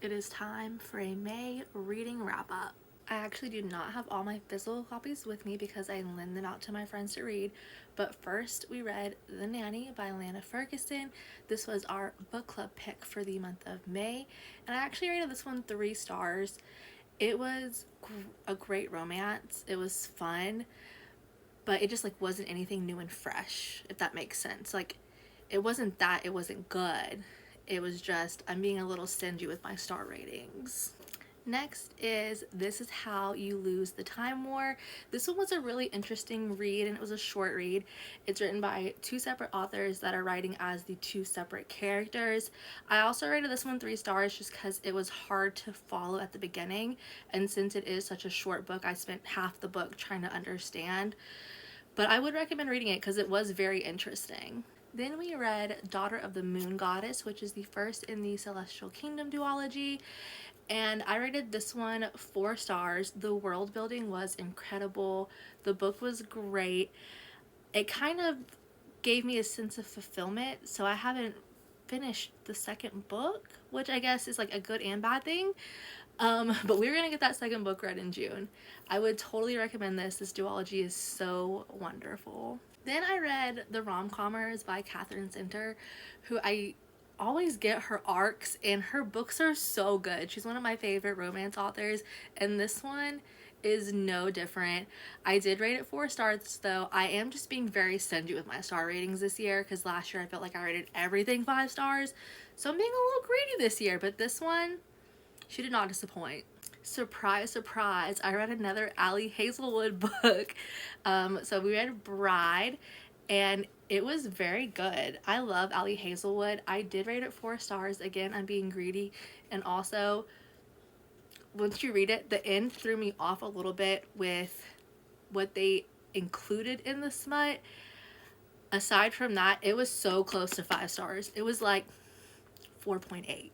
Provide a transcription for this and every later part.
It is time for a May reading wrap up. I actually do not have all my physical copies with me because I lend them out to my friends to read. But first we read The Nanny by Lana Ferguson. This was our book club pick for the month of May. And I actually rated this one 3 stars. It was a great romance. It was fun. But it just like wasn't anything new and fresh, if that makes sense. Like it wasn't that it wasn't good. It was just I'm being a little stingy with my star ratings. Next is This Is How You Lose the Time War. This one was a really interesting read, and it was a short read. It's written by 2 separate authors that are writing as the 2 separate characters. I also rated this one 3 stars just because it was hard to follow at the beginning, and since it is such a short book, I spent half the book trying to understand. But I would recommend reading it because it was very interesting. Then we read Daughter of the Moon Goddess, which is the first in the Celestial Kingdom duology. And I rated this one 4 stars. The world building was incredible. The book was great. It kind of gave me a sense of fulfillment. So I haven't finished the second book, which I guess is like a good and bad thing. But we're gonna get that second book read in June. I would totally recommend this. This duology is so wonderful. Then I read The Rom-commers by Katherine, who I always get her arcs, and her books are so good. She's one of my favorite romance authors, and this one is no different. I did rate it 4 stars though. I am just being very stingy with my star ratings this year because last year I felt like I rated everything 5 stars. So I'm being a little greedy this year, but this one, she did not disappoint. Surprise, surprise, I read another Ali Hazelwood book. So we read Bride, and it was very good. I love Ali Hazelwood. I did rate it 4 stars. Again, I'm being greedy. And also, once you read it, the end threw me off a little bit with what they included in the smut. Aside from that, it was so close to 5 stars. It was like 4.8.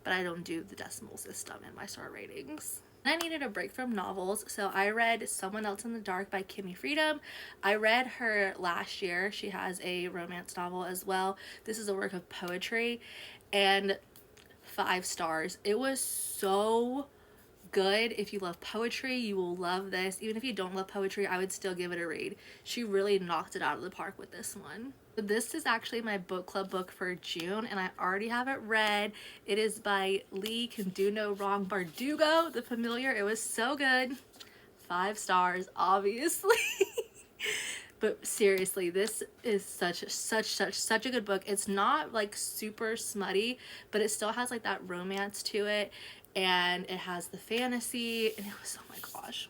But I don't do the decimal system in my star ratings. I needed a break from novels, so I read Someone Else in the Dark by Kimi. I read her last year. She has a romance novel as well. This is a work of poetry, and 5 stars. It was so good. If you love poetry, you will love this. Even if you don't love poetry, I would still give it a read. She really knocked it out of the park with this one. This is actually my book club book for June, and I already have it read. It is by Leigh, Can Do No Wrong, Bardugo, the familiar. It was so good. 5 stars, obviously. But seriously, this is such a good book. It's not like super smutty, but it still has like that romance to it, and it has the fantasy, and it was, oh my gosh,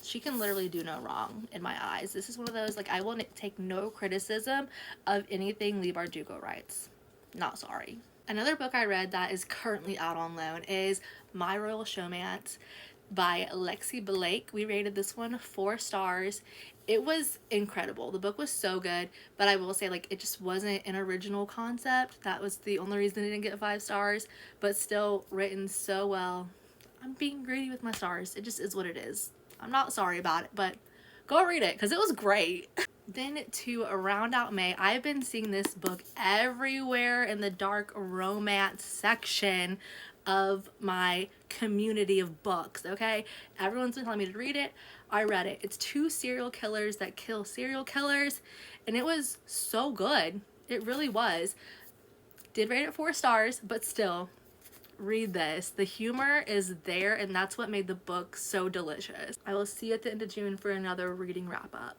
she can literally do no wrong in my eyes. This is one of those, like, I will take no criticism of anything Leigh Bardugo writes. Not sorry. Another book I read that is currently out on loan is My Royal Showmance by Lexi. We rated this one 4 stars. It was incredible. The book was so good, but I will say, like, it just wasn't an original concept. That was the only reason it didn't get 5 stars, but still written so well. I'm being greedy with my stars. It just is what it is. I'm not sorry about it, but go read it because it was great. Then to round out May, I've been seeing this book everywhere in the dark romance section of my community of books, okay? Everyone's been telling me to read it. I read it. It's 2 serial killers that kill serial killers, and it was so good. It really was. Did rate it 4 stars, but still, read this. The humor is there, and that's what made the book so delicious. I will see you at the end of June for another reading wrap up.